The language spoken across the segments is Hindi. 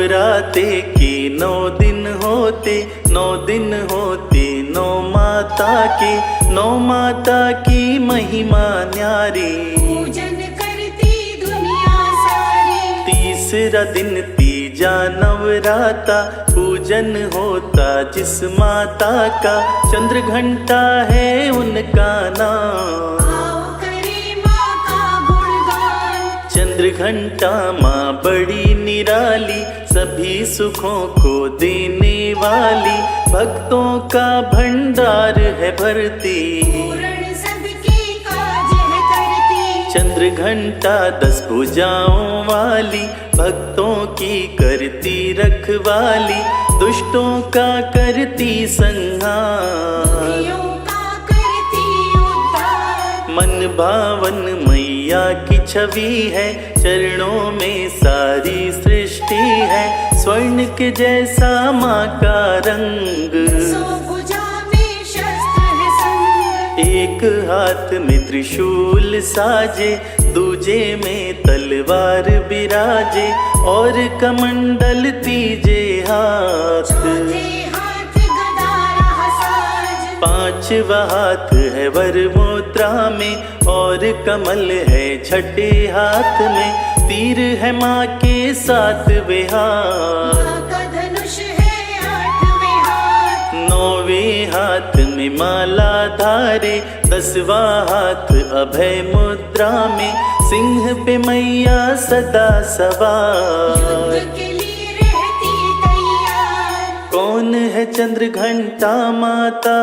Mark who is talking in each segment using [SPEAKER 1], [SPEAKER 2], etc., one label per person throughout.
[SPEAKER 1] नवराते के 9 दिन होते, 9 दिन होते 9 माता के, 9 माता की महिमा न्यारी।
[SPEAKER 2] पूजन करती दुनिया सारी।
[SPEAKER 1] तीसरा दिन तीजा नवराता, पूजन होता जिस माता का, चंद्र घंटा है उनका नाम। चंद्र घंटा माँ बड़ी निराली, सभी सुखों को देने वाली, भक्तों का भंडार है भरती,
[SPEAKER 2] पूर्ण सबके काज है करती।
[SPEAKER 1] चंद्र घंटा 10 भुजाओं वाली, भक्तों की करती रखवाली, दुष्टों का करती संहार, मन भावन मैया की छवि है, चरणों में सारी सृष्टि है, स्वर्ण के जैसा माँ का रंग, एक हाथ में त्रिशूल साजे, दूजे में तलवार बिराजे, और कमंडल तीजे हाथ, पांचवा हाथ है वर मुद्रा में, और कमल है छठे हाथ में, तीर है माँ के 7वें हाथ,
[SPEAKER 2] धनुष है 8वें हाथ,
[SPEAKER 1] 9वें हाथ में माला धारे, 10वां हाथ अभय मुद्रा में, सिंह पे मैया सदा सवार, कौन है चंद्र घंटा माता,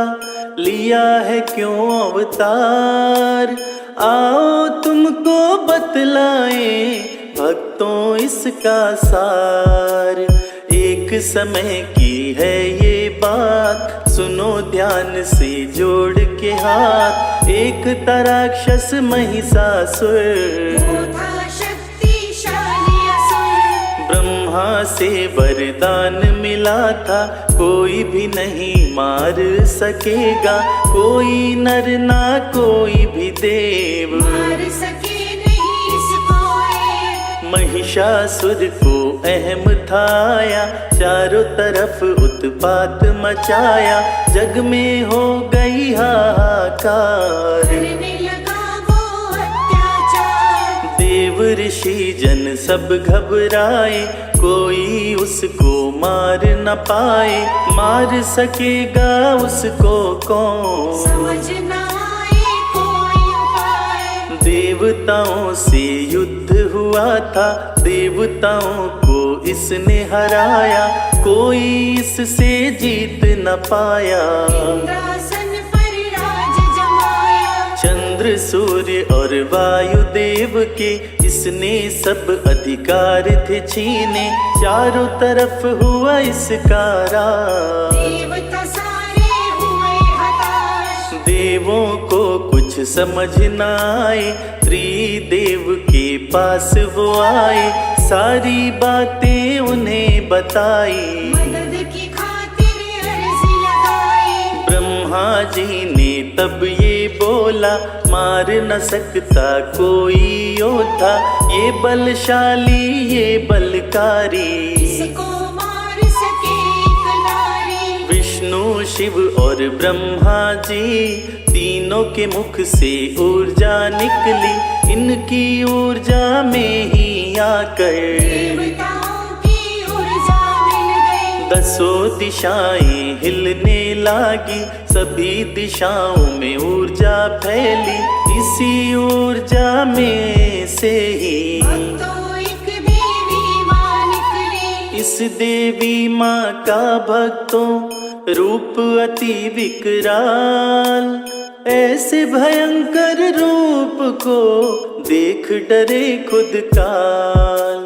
[SPEAKER 1] लिया है क्यों अवतार, आओ तुमको बतलाए भक्तों इसका सार। एक समय की है ये बात, सुनो ध्यान से जोड़ के हाथ, एक था राक्षस महिषासुर, ब्रह्मा से वरदान मिला था, कोई भी नहीं मार सकेगा, कोई नर ना कोई भी देव,
[SPEAKER 2] मार सके नहीं इसको।
[SPEAKER 1] महिषासुर को अहम था आया, चारों तरफ उत्पात मचाया, जग में हो गई हाहाकार, देव ऋषि जन सब घबराए, कोई उसको मार न पाए, मार सकेगा उसको कौन,
[SPEAKER 2] समझ न आए कोई उपाय।
[SPEAKER 1] देवताओं से युद्ध हुआ था, देवताओं को इसने हराया, कोई इससे जीत न पाया, चंद्र सूर्य और वायुदेव के इसने सब अधिकार थे छीने, चारों तरफ हुआ इसका राज,
[SPEAKER 2] देवता सारे हुए हताश,
[SPEAKER 1] देवों को कुछ समझ न आए, त्रिदेव के पास वो आए, सारी बातें उन्हें बताई,
[SPEAKER 2] मदद की खातिर अर्जी लगाई।
[SPEAKER 1] ब्रह्मा जी ने तब ये बोला, मार न सकता कोई योद्धा, ये बलशाली ये बलकारी,
[SPEAKER 2] इसको मार सके एक नारी।
[SPEAKER 1] विष्णु शिव और ब्रह्मा जी तीनों के मुख से ऊर्जा निकली, इनकी ऊर्जा में ही आकर
[SPEAKER 2] देवताओं की ऊर्जा मिल गई,
[SPEAKER 1] 10 दिशाएं हिलने लागी, सभी दिशाओं में ऊर्जा फैली, इसी ऊर्जा में से ही
[SPEAKER 2] तो एक देवी माँ निकली।
[SPEAKER 1] इस देवी माँ का भक्तों रूप अति विकराल, ऐसे भयंकर रूप को देख डरे खुद काल,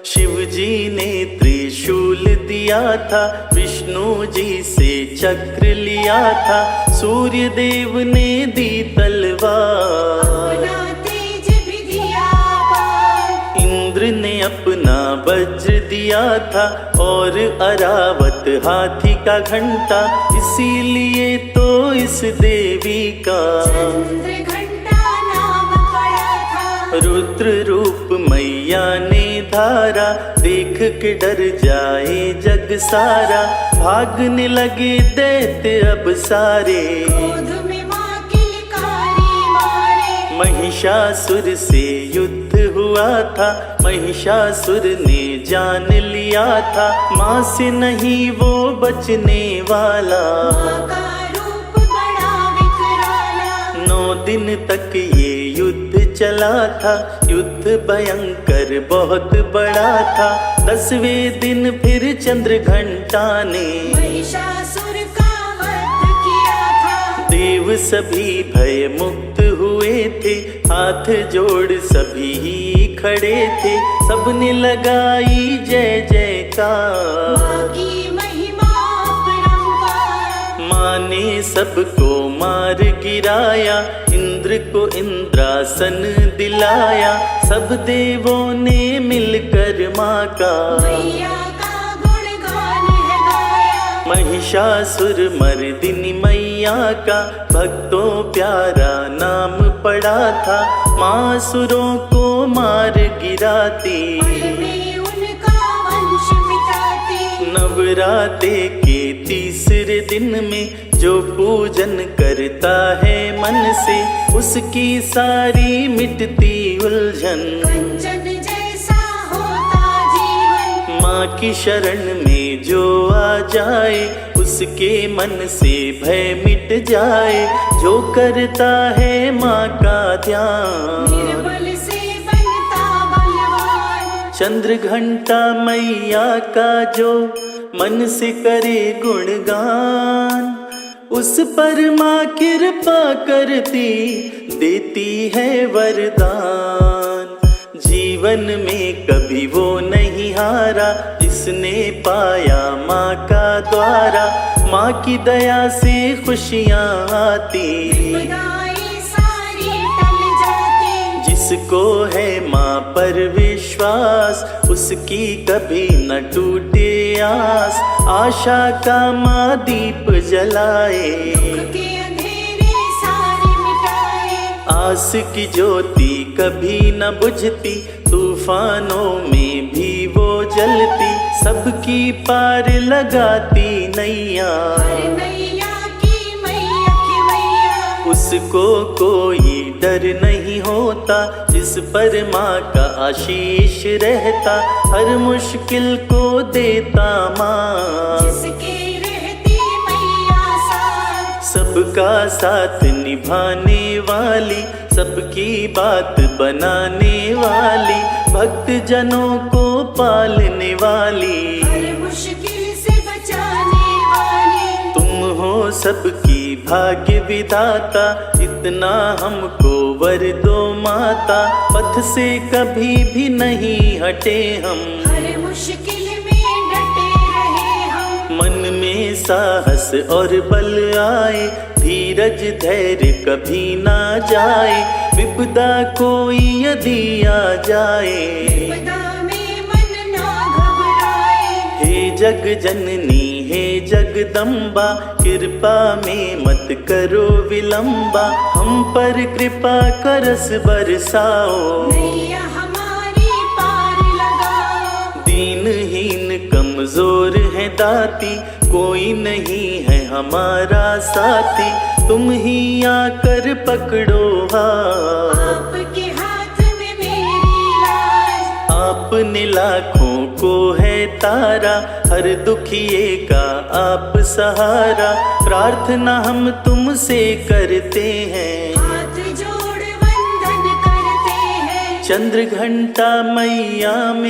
[SPEAKER 1] शिव जी ने त्रिशूल दिया था, विष्णु जी से चक्र लिया था, सूर्य देव ने दी तलवार,
[SPEAKER 2] तेज भी दिया पार,
[SPEAKER 1] इंद्र ने अपना वज्र दिया था, और अरावत हाथी का घंटा, इसीलिए तो इस देवी का
[SPEAKER 2] चंद्र घंटा नाम पड़ा था।
[SPEAKER 1] रुद्र रूप मैया मैया ने धारा, देख के डर जाए जग सारा। भागने लगे दैत्य अब सारे,
[SPEAKER 2] क्रोध में माँ किलकारी मारे।
[SPEAKER 1] महिषासुर से युद्ध हुआ था, महिषासुर ने जान लिया था। माँ से नहीं वो बचने वाला,
[SPEAKER 2] माँ का रूप बड़ा विकराला।
[SPEAKER 1] 9 दिन तक ये युद्ध चला था, युद्ध भयंकर बहुत बड़ा था। 10वें दिन फिर चंद्र घंटा ने
[SPEAKER 2] महिषासुर का वध किया था।
[SPEAKER 1] देव सभी भय मुक्त हुए थे, हाथ जोड़ सभी ही खड़े थे। सबने लगाई जय जयकार,
[SPEAKER 2] माँ की महिमा अपरंपार।
[SPEAKER 1] माँ ने सबको मार गिराया, इंद्र को इंद्रासन दिलाया। सब देवों ने मिलकर माँ का
[SPEAKER 2] मैया का गुणगान है गाया।
[SPEAKER 1] महिषासुर मर्दिनी मैया का भक्तों प्यारा नाम पड़ा था। माँ असुरों को मार गिराती,
[SPEAKER 2] पल में उनका वंश मिटाती।
[SPEAKER 1] नवरात्रे के तीसरे दिन में जो पूजन करता है मन से, उसकी सारी मिटती उलझन।
[SPEAKER 2] कंचन जैसा होता जीवन,
[SPEAKER 1] माँ की शरण में जो आ जाए, उसके मन से भय मिट जाए। जो करता है माँ का ध्यान,
[SPEAKER 2] निर्बल से बनता बलवान।
[SPEAKER 1] चंद्र घंटा मैया का जो मन से करे गुणगान, उस पर माँ कृपा करती, देती है वरदान। जीवन में कभी वो नहीं हारा, जिसने पाया माँ का द्वारा। माँ की दया से खुशियाँ आती,
[SPEAKER 2] विपदाएं सारी टल जाती।
[SPEAKER 1] जिसको है माँ पर विश्वास, उसकी कभी न टूटे आस। आशा का माँ दीप जलाए,
[SPEAKER 2] दुख के अंधेरे सारे मिटाए।
[SPEAKER 1] आस की ज्योति कभी न बुझती, तूफानों में भी वो जलती। सबकी पार लगाती नैया,
[SPEAKER 2] हर नैया की मैया की मैया।
[SPEAKER 1] उसको कोई डर नहीं होता, जिस पर माँ का आशीष रहता। हर मुश्किल को देता माँ,
[SPEAKER 2] जिसके रहती मैया साथ।
[SPEAKER 1] सबका साथ निभाने वाली, सबकी बात बनाने वाली। भक्त जनों को पालने वाली,
[SPEAKER 2] हर मुश्किल से बचाने वाली।
[SPEAKER 1] तुम हो सबकी भाग्य विधाता। इतना हमको वर दो माता, पथ से कभी भी नहीं हटे हम।
[SPEAKER 2] हर मुश्किल में डटे रहे हम।
[SPEAKER 1] मन में साहस और बल आए, धीरज धैर्य कभी ना जाए। विपदा कोई यदि आ जाए,
[SPEAKER 2] विपदा में मन ना घबराए।
[SPEAKER 1] हे जग जननी हे जगदम्बा, कृपा में मत करो विलंबा। हम पर कृपा करस बरसाओ,
[SPEAKER 2] नैया हमारी पार लगाओ।
[SPEAKER 1] दीनहीन कमजोर है दाती, कोई नहीं है हमारा साथी। तुम ही आकर पकड़ो हाथ,
[SPEAKER 2] आपके हाथ में मेरी लाज।
[SPEAKER 1] आपने लाखों को है तारा। हर दुखिए का आप सहारा, प्रार्थना हम तुमसे करते हैं।
[SPEAKER 2] हाथ जोड़ वंदन करते हैं।
[SPEAKER 1] चंद्र घंटा मैया में